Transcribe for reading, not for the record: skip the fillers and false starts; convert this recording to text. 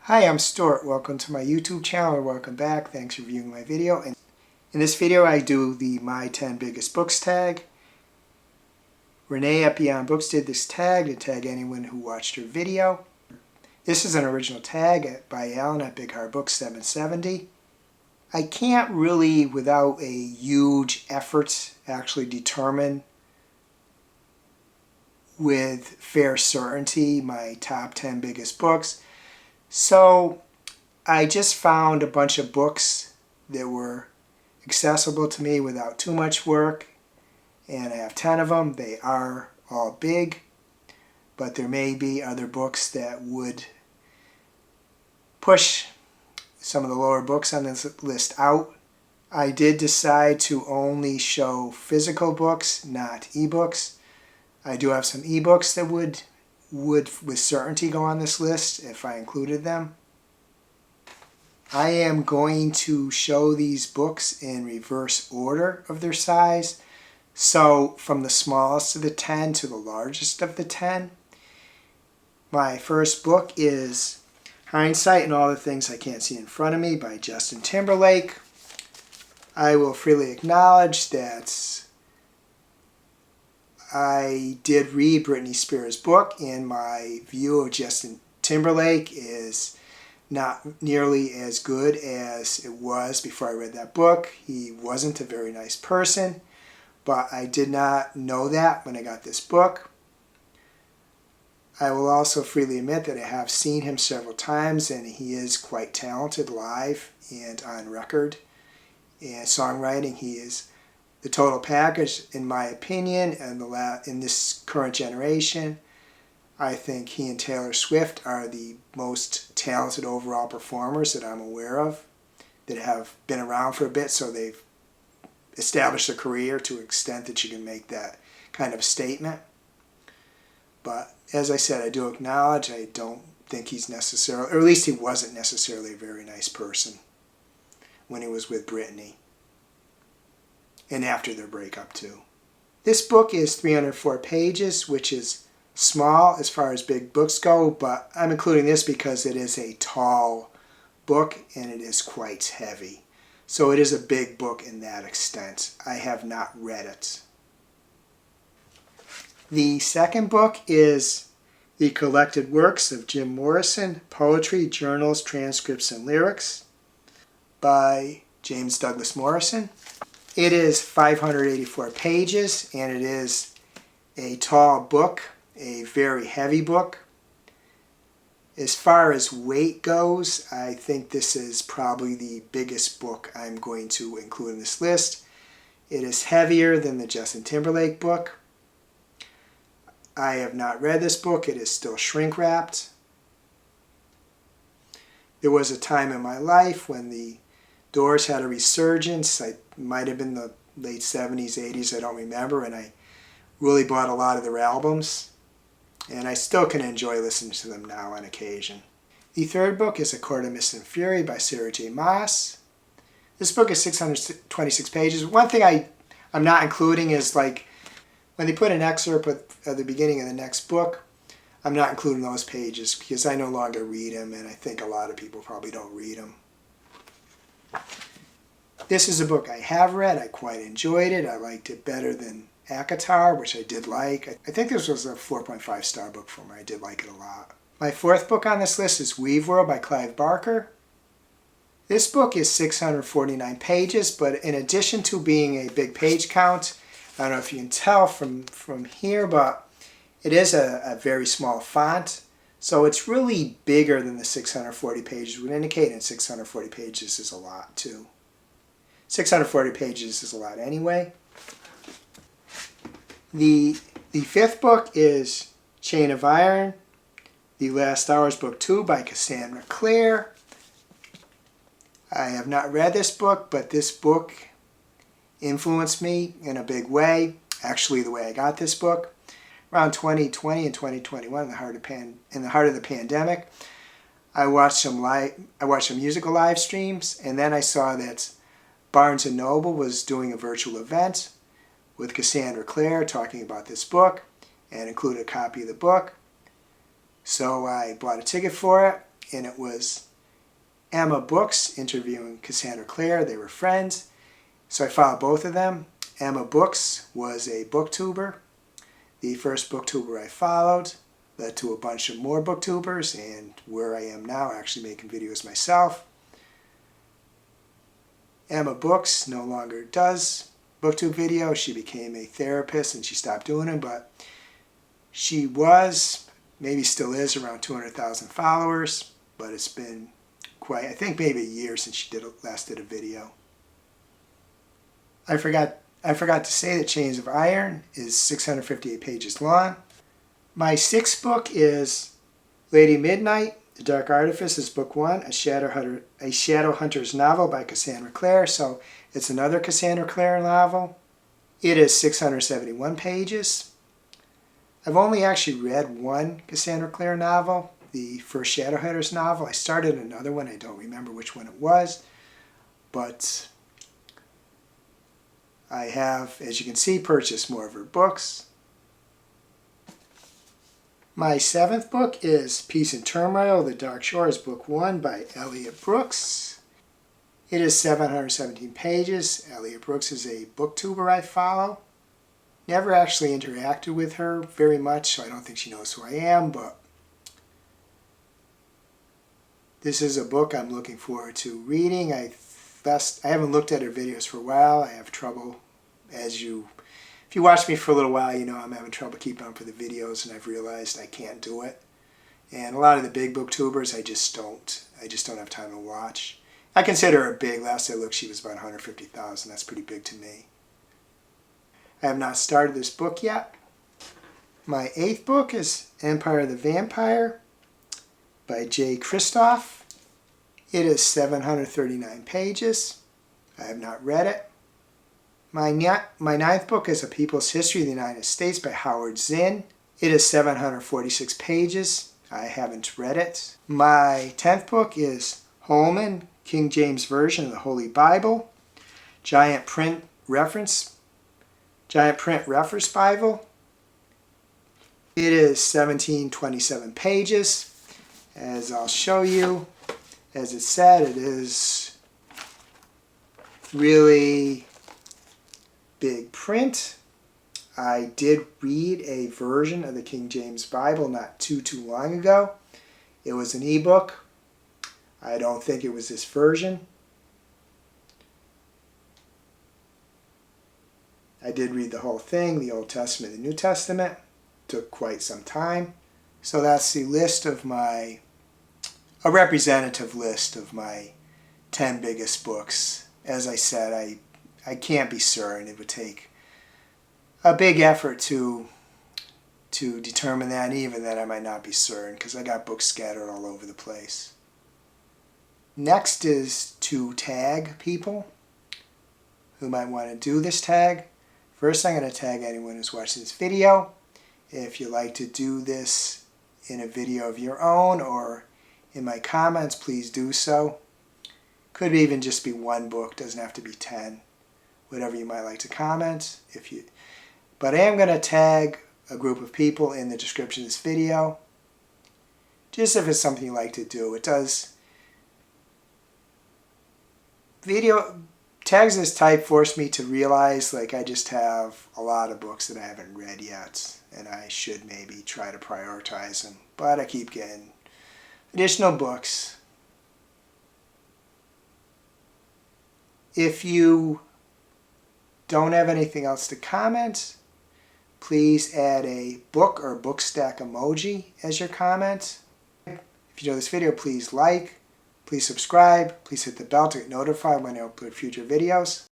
Hi, I'm Stuart. Welcome to my YouTube channel, or welcome back. Thanks for viewing my video. And in this video, I do the My 10 Biggest Books tag. Reney at Beyond Books did this tag to tag anyone who watched her video. This is an original tag by Alan at Big Hard Books 770. I can't really, without a huge effort, actually determine with fair certainty my top 10 biggest books. So I just found a bunch of books that were accessible to me without too much work, and I have 10 of them. They are all big, but there may be other books that would push some of the lower books on this list out. I did decide to only show physical books, not ebooks. I do have some ebooks that would with certainty go on this list if I included them. I am going to show these books in reverse order of their size. So from the smallest of the 10 to the largest of the 10. My first book is Hindsight and All the Things I Can't See in Front of Me by Justin Timberlake. I will freely acknowledge that I did read Britney Spears' book, and my view of Justin Timberlake is not nearly as good as it was before I read that book. He wasn't a very nice person, but I did not know that when I got this book. I will also freely admit that I have seen him several times, and he is quite talented live and on record. And songwriting, he is the total package, in my opinion, and in this current generation. I think he and Taylor Swift are the most talented overall performers that I'm aware of, that have been around for a bit, so they've established a career to an extent that you can make that kind of statement. But as I said, I do acknowledge I don't think he's necessarily, or at least he wasn't necessarily a very nice person when he was with Britney. And after their breakup too. This book is 304 pages, which is small as far as big books go, but I'm including this because it is a tall book and it is quite heavy. So it is a big book in that extent. I have not read it. The second book is The Collected Works of Jim Morrison, Poetry, Journals, Transcripts, and Lyrics by James Douglas Morrison. It is 584 pages, and it is a tall book, a very heavy book. As far as weight goes, I think this is probably the biggest book I'm going to include in this list. It is heavier than the Justin Timberlake book. I have not read this book. It is still shrink-wrapped. There was a time in my life when the Doors had a resurgence. It might have been the late 70s, 80s, I don't remember, and I really bought a lot of their albums, and I still can enjoy listening to them now on occasion. The third book is A Court of Mist and Fury by Sarah J. Maas. This book is 626 pages. One thing I'm not including is, like, when they put an excerpt at the beginning of the next book, I'm not including those pages because I no longer read them, and I think a lot of people probably don't read them. This is a book I have read. I quite enjoyed it. I liked it better than Akatar, which I did like. I think this was a 4.5 star book for me. I did like it a lot. My fourth book on this list is Weaveworld by Clive Barker. This book is 649 pages, but in addition to being a big page count, I don't know if you can tell from here, but it is a very small font. So it's really bigger than the 640 pages would indicate, and 640 pages is a lot too. 640 pages is a lot anyway. The fifth book is Chain of Iron, The Last Hours Book 2 by Cassandra Clare. I have not read this book, but this book influenced me in a big way. Actually, the way I got this book. Around 2020 and 2021, in the heart of the pandemic, I watched some musical live streams, and then I saw that Barnes & Noble was doing a virtual event with Cassandra Clare talking about this book and included a copy of the book. So I bought a ticket for it, and it was Emma Books interviewing Cassandra Clare. They were friends, so I followed both of them. Emma Books was a booktuber. The first booktuber I followed led to a bunch of more booktubers, and where I am now, actually making videos myself. Emma Books no longer does booktube videos. She became a therapist and she stopped doing them, but she was, maybe still is, around 200,000 followers, but it's been quite, I think maybe a year since she last did a video. I forgot to say that Chains of Iron is 658 pages long. My sixth book is Lady Midnight, The Dark Artifices, Book 1, a Shadow Hunter's novel by Cassandra Clare. So it's another Cassandra Clare novel. It is 671 pages. I've only actually read one Cassandra Clare novel, the first Shadow Hunter's novel. I started another one. I don't remember which one it was. But I have, as you can see, purchased more of her books. My seventh book is Peace and Turmoil, The Dark Shores, Book 1 by Elliot Brooks. It is 717 pages. Elliot Brooks is a booktuber I follow. Never actually interacted with her very much, so I don't think she knows who I am, but this is a book I'm looking forward to reading. I haven't looked at her videos for a while. I have trouble, if you watch me for a little while, you know I'm having trouble keeping up with the videos, and I've realized I can't do it. And a lot of the big booktubers, I just don't have time to watch. I consider her big. Last I looked, she was about 150,000. That's pretty big to me. I have not started this book yet. My eighth book is Empire of the Vampire by J. Kristoff. It is 739 pages. I have not read it. My ninth book is A People's History of the United States by Howard Zinn. It is 746 pages. I haven't read it. My 10th book is Holman, King James Version of the Holy Bible. Giant print reference Bible. It is 1727 pages. As I'll show you, as it said, it is really big print. I did read a version of the King James Bible not too long ago. It was an ebook. I don't think it was this version. I did read the whole thing, the Old Testament and the New Testament. It took quite some time. So that's the list of a representative list of my 10 biggest books. As I said, I can't be certain. It would take a big effort to determine that, and even then I might not be certain because I got books scattered all over the place. Next is to tag people who might want to do this tag. First, I'm going to tag anyone who's watching this video. If you like to do this in a video of your own or in my comments, please do so. Could even just be one book, doesn't have to be 10. Whatever you might like to comment. But I am going to tag a group of people in the description of this video. Just if it's something you like to do. It does. Video tags of this type force me to realize I just have a lot of books that I haven't read yet. And I should maybe try to prioritize them. But I keep getting additional books. If you don't have anything else to comment, please add a book or book stack emoji as your comment. If you know this video, please like, please subscribe, please hit the bell to get notified when I upload future videos.